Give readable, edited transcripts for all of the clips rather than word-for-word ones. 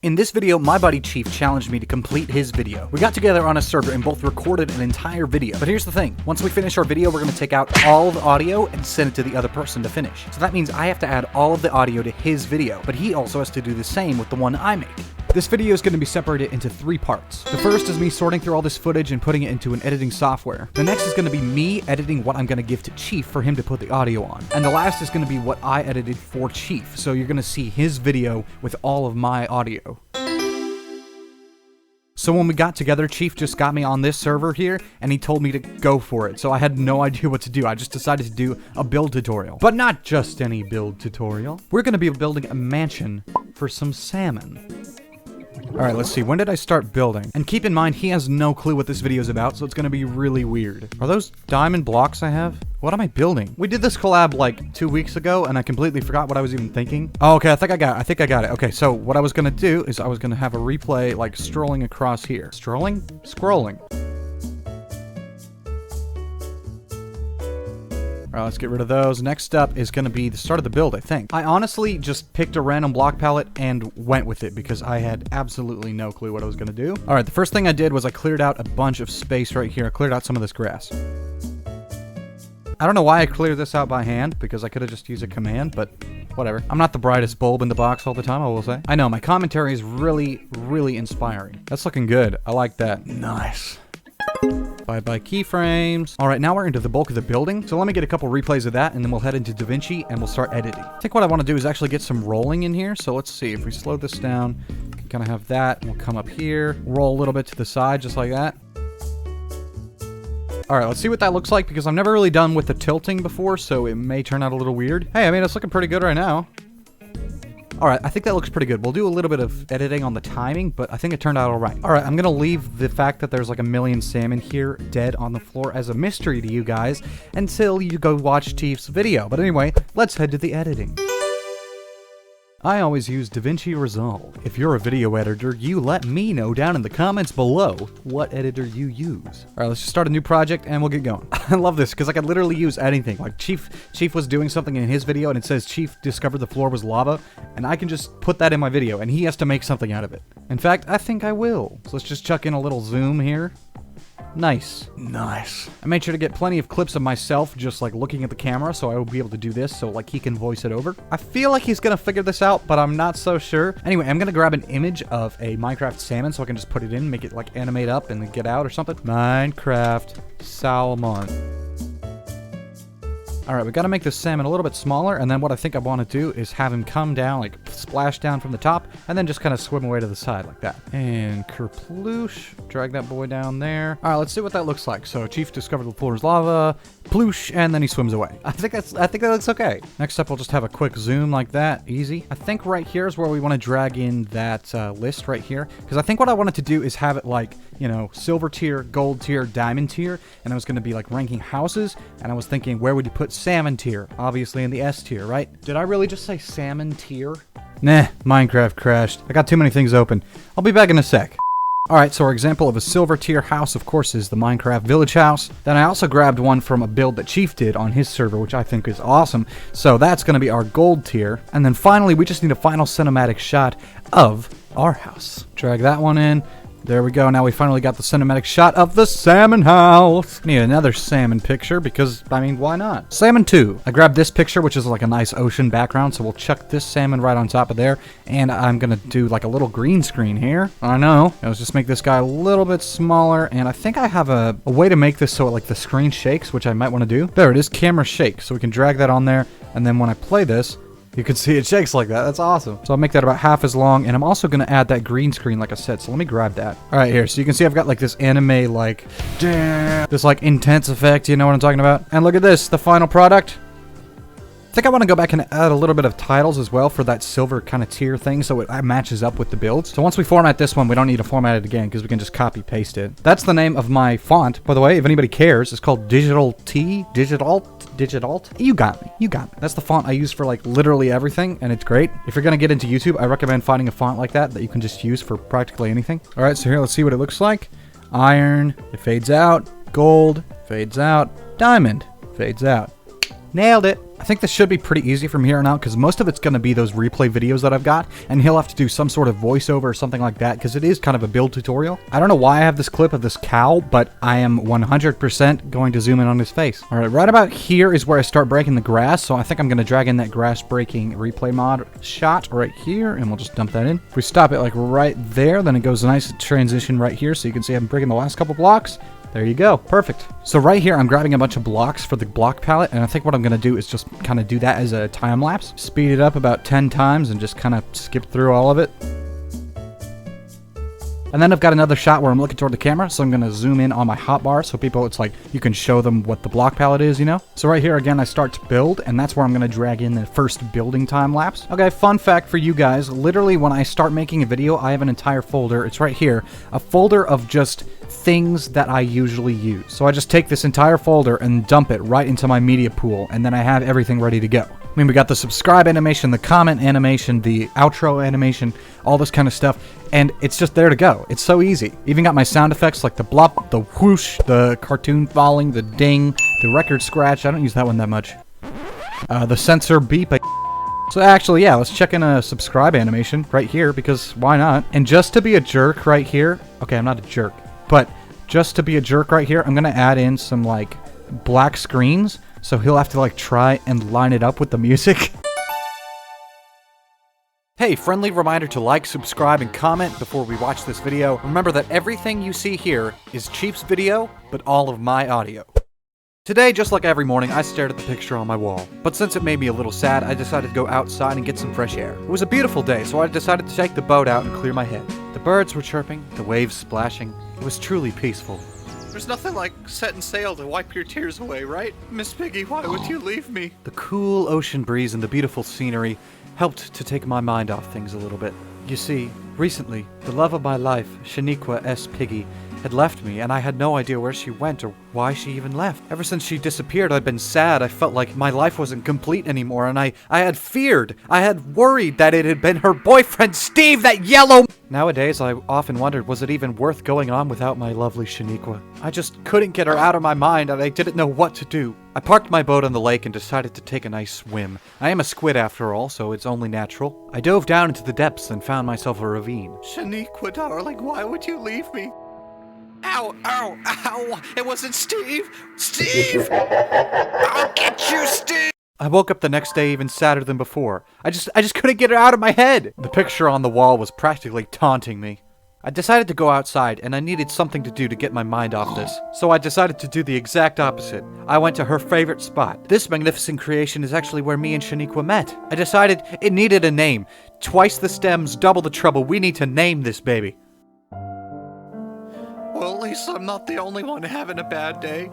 In this video, my buddy Chief challenged me to complete his video. We got together on a server and both recorded an entire video. But here's the thing. Once we finish our video, we're going to take out all the audio and send it to the other person to finish. So that means I have to add all of the audio to his video, but he also has to do the same with the one I make. This video is going to be separated into 3 parts. The first is me sorting through all this footage and putting it into an editing software. The next is going to be me editing what I'm going to give to Chief for him to put the audio on. And the last is going to be what I edited for Chief. So you're going to see his video with all of my audio. So when we got together, Chief just got me on this server here, and he told me to go for it. So I had no idea what to do. I just decided to do a build tutorial. But not just any build tutorial. We're going to be building a mansion for some salmon. Alright, let's see. When did I start building? And keep in mind, he has no clue what this video is about, so it's going to be really weird. Are those diamond blocks I have? What am I building? We did this collab like 2 weeks ago, and I completely forgot what I was even thinking. Oh, okay, I think I got it. Okay, so what I was going to do is I was going to have a replay like strolling across here. Strolling? Scrolling. Alright, let's get rid of those. Next up is going to be the start of the build, I think. I honestly just picked a random block palette and went with it because I had absolutely no clue what I was going to do. Alright, the first thing I did was I cleared out a bunch of space right here. I cleared out some of this grass. I don't know why I cleared this out by hand, because I could have just used a command, but whatever. I'm not the brightest bulb in the box all the time, I will say. I know, my commentary is really, really inspiring. That's looking good. I like that. Nice. Bye-bye keyframes. Alright, now we're into the bulk of the building. So let me get a couple replays of that, and then we'll head into DaVinci, and we'll start editing. I think what I want to do is actually get some rolling in here. So let's see. If we slow this down, we can kind of have that. We'll come up here, roll a little bit to the side, just like that. Alright, let's see what that looks like, because I've never really done with the tilting before, so it may turn out a little weird. Hey, I mean, it's looking pretty good right now. Alright, I think that looks pretty good. We'll do a little bit of editing on the timing, but I think it turned out alright. Alright, I'm gonna leave the fact that there's like a million salmon here dead on the floor as a mystery to you guys until you go watch Chief's video. But anyway, let's head to the editing. I always use DaVinci Resolve. If you're a video editor, you let me know down in the comments below what editor you use. Alright, let's just start a new project and we'll get going. I love this because I can literally use anything. Like Chief was doing something in his video and it says Chief discovered the floor was lava, and I can just put that in my video and he has to make something out of it. In fact, I think I will. So let's just chuck in a little zoom here. Nice. Nice. I made sure to get plenty of clips of myself just like looking at the camera so I will be able to do this so like he can voice it over. I feel like he's gonna figure this out, but I'm not so sure. Anyway, I'm gonna grab an image of a Minecraft salmon so I can just put it in, make it like animate up and then get out or something. Minecraft salmon. Alright, we gotta make this salmon a little bit smaller, and then what I think I want to do is have him come down, like splash down from the top, and then just kind of swim away to the side like that. And kerploosh, drag that boy down there. Alright, let's see what that looks like. So Chief discovered the floor is lava, ploosh, and then he swims away. I think that looks okay. Next up, we'll just have a quick zoom like that, easy. I think right here is where we want to drag in that list right here, because I think what I wanted to do is have it like, you know, silver tier, gold tier, diamond tier, and I was going to be like ranking houses, and I was thinking, where would you put salmon tier? Obviously in the S tier, right? Did I really just say salmon tier? Nah, Minecraft crashed. I got too many things open. I'll be back in a sec. Alright, so our example of a silver tier house, of course, is the Minecraft village house. Then I also grabbed one from a build that Chief did on his server, which I think is awesome. So that's going to be our gold tier. And then finally, we just need a final cinematic shot of our house. Drag that one in. There we go. Now we finally got the cinematic shot of the salmon house. Need another salmon picture because, I mean, why not? Salmon 2. I grabbed this picture, which is like a nice ocean background, so we'll chuck this salmon right on top of there. And I'm going to do like a little green screen here. I know. Let's just make this guy a little bit smaller. And I think I have a way to make this so like the screen shakes, which I might want to do. There it is, camera shake. So we can drag that on there. And then when I play this, you can see it shakes like that. That's awesome. So I'll make that about half as long, and I'm also going to add that green screen like I said, so let me grab that. Alright, here. So you can see I've got like this anime, like, this like intense effect, you know what I'm talking about? And look at this, the final product. I think I want to go back and add a little bit of titles as well for that silver kind of tier thing so it matches up with the builds. So once we format this one, we don't need to format it again because we can just copy paste it. That's the name of my font, by the way, if anybody cares. It's called Digital T, Digitalt. You got me. You got me. That's the font I use for like literally everything, and it's great. If you're going to get into YouTube, I recommend finding a font like that you can just use for practically anything. All right, so here, let's see what it looks like. Iron, it fades out. Gold, fades out. Diamond, fades out. Nailed it. I think this should be pretty easy from here on out because most of it's going to be those replay videos that I've got, and he'll have to do some sort of voiceover or something like that because it is kind of a build tutorial. I don't know why I have this clip of this cow, but I am 100% going to zoom in on his face. All right, right about here is where I start breaking the grass, so I think I'm going to drag in that grass breaking replay mod shot right here, and we'll just dump that in. If we stop it like right there, then it goes a nice transition right here, so you can see I'm breaking the last couple blocks. There you go. Perfect. So right here, I'm grabbing a bunch of blocks for the block palette, and I think what I'm going to do is just kind of do that as a time lapse. Speed it up about 10 times and just kind of skip through all of it. And then I've got another shot where I'm looking toward the camera, so I'm going to zoom in on my hotbar so people, it's like, you can show them what the block palette is, you know? So right here, again, I start to build, and that's where I'm going to drag in the first building time lapse. Okay, fun fact for you guys, literally when I start making a video, I have an entire folder, it's right here, a folder of just things that I usually use. So I just take this entire folder and dump it right into my media pool, and then I have everything ready to go. I mean, we got the subscribe animation, the comment animation, the outro animation, all this kind of stuff, and it's just there to go. It's so easy. Even got my sound effects like the blop, the whoosh, the cartoon falling, the ding, the record scratch. I don't use that one that much. The sensor beep. So actually, yeah, let's check in a subscribe animation right here, because why not? And just to be a jerk right here, okay, I'm not a jerk, but just to be a jerk right here, I'm gonna add in some, like, black screens, so he'll have to, like, try and line it up with the music. Hey, friendly reminder to like, subscribe, and comment before we watch this video. Remember that everything you see here is Chief's video, but all of my audio. Today, just like every morning, I stared at the picture on my wall. But since it made me a little sad, I decided to go outside and get some fresh air. It was a beautiful day, so I decided to take the boat out and clear my head. The birds were chirping, the waves splashing. It was truly peaceful. There's nothing like setting sail to wipe your tears away, right? Miss Piggy, why would you leave me? The cool ocean breeze and the beautiful scenery helped to take my mind off things a little bit. You see, recently, the love of my life, Shaniqua S. Piggy, had left me, and I had no idea where she went or why she even left. Ever since she disappeared, I'd been sad. I felt like my life wasn't complete anymore, and I had feared. I had worried that it had been her boyfriend, Steve, that yellow... Nowadays, I often wondered, was it even worth going on without my lovely Shaniqua? I just couldn't get her out of my mind, and I didn't know what to do. I parked my boat on the lake and decided to take a nice swim. I am a squid after all, so it's only natural. I dove down into the depths and found myself a ravine. Shaniqua, darling, why would you leave me? Ow, ow, ow! It wasn't Steve! Steve! I'll get you, Steve! I woke up the next day even sadder than before. I just couldn't get it out of my head. The picture on the wall was practically taunting me. I decided to go outside, and I needed something to do to get my mind off this. So I decided to do the exact opposite. I went to her favorite spot. This magnificent creation is actually where me and Shaniqua met. I decided it needed a name. Twice the stems, double the trouble. We need to name this baby. Well, at least I'm not the only one having a bad day.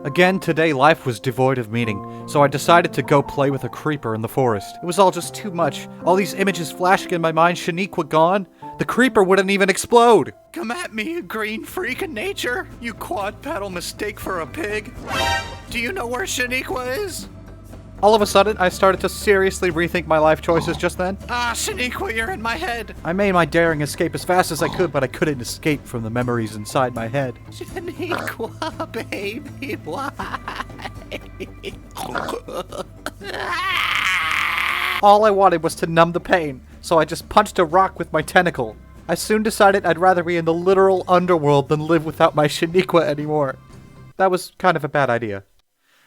Again, today life was devoid of meaning, so I decided to go play with a creeper in the forest. It was all just too much. All these images flashing in my mind, Shaniqua gone. The creeper wouldn't even explode. Come at me, you green freak of nature. You quad-paddle mistake for a pig. Do you know where Shaniqua is? All of a sudden, I started to seriously rethink my life choices just then. Ah, Shaniqua, you're in my head. I made my daring escape as fast as I could, but I couldn't escape from the memories inside my head. Shaniqua, baby, why? All I wanted was to numb the pain, so I just punched a rock with my tentacle. I soon decided I'd rather be in the literal underworld than live without my Shaniqua anymore. That was kind of a bad idea.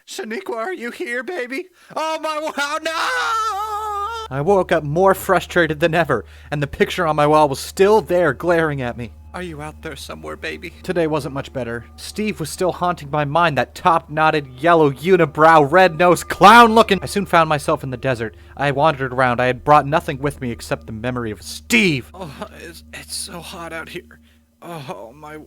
Shaniqua, are you here, baby? Oh my wow, no! I woke up more frustrated than ever, and the picture on my wall was still there glaring at me. Are you out there somewhere, baby? Today wasn't much better. Steve was still haunting my mind, that top-knotted, yellow, unibrow, red-nosed, clown-looking... I soon found myself in the desert. I wandered around. I had brought nothing with me except the memory of Steve. Oh, it's so hot out here. Oh, my...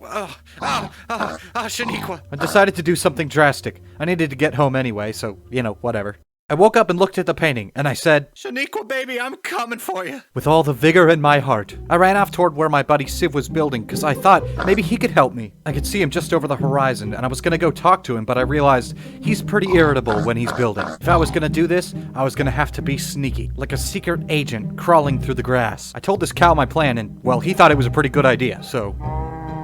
Shaniqua. I decided to do something drastic. I needed to get home anyway, so, you know, whatever. I woke up and looked at the painting, and I said, Shaniqua, baby, I'm coming for you. With all the vigor in my heart. I ran off toward where my buddy Siv was building, because I thought maybe he could help me. I could see him just over the horizon, and I was gonna go talk to him, but I realized he's pretty irritable when he's building. If I was gonna do this, I was gonna have to be sneaky, like a secret agent crawling through the grass. I told this cow my plan, and, well, he thought it was a pretty good idea, so...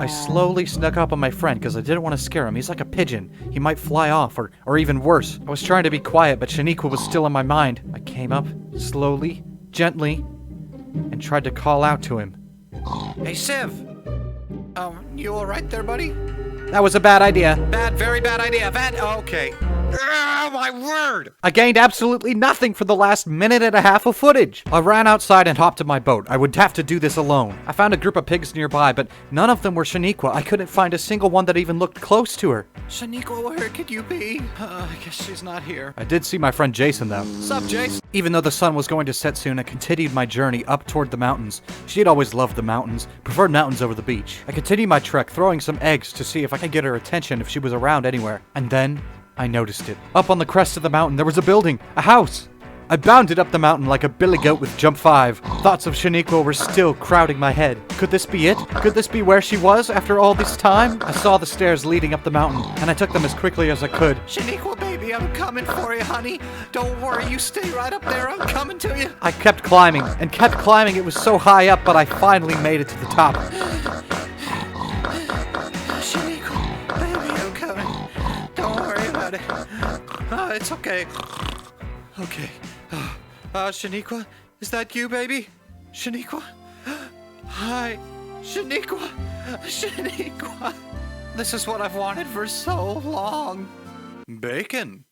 I slowly snuck up on my friend because I didn't want to scare him. He's like a pigeon. He might fly off, or even worse. I was trying to be quiet, but Shaniqua was still in my mind. I came up, slowly, gently, and tried to call out to him. Hey, Civ. You alright there, buddy? That was a bad idea. Bad, very bad idea. Okay. Oh, my word! I gained absolutely nothing for the last minute and a half of footage. I ran outside and hopped in my boat. I would have to do this alone. I found a group of pigs nearby, but none of them were Shaniqua. I couldn't find a single one that even looked close to her. Shaniqua, where could you be? I guess she's not here. I did see my friend Jason, though. Sup, Jace? Even though the sun was going to set soon, I continued my journey up toward the mountains. She had always loved the mountains, preferred mountains over the beach. I continued my trek, throwing some eggs to see if I could get her attention if she was around anywhere. And then I noticed it. Up on the crest of the mountain, there was a building, a house. I bounded up the mountain like a billy goat with jump 5. Thoughts of Shaniqua were still crowding my head. Could this be it? Could this be where she was after all this time? I saw the stairs leading up the mountain, and I took them as quickly as I could. Shaniqua, baby, I'm coming for you, honey. Don't worry, you stay right up there. I'm coming to you. I kept climbing, and kept climbing. It was so high up, but I finally made it to the top. Shaniqua, baby, I'm coming. Don't worry about it. Oh, it's okay. Okay. Shaniqua, is that you, baby? Shaniqua? Hi, Shaniqua. Shaniqua. This is what I've wanted for so long. Bacon.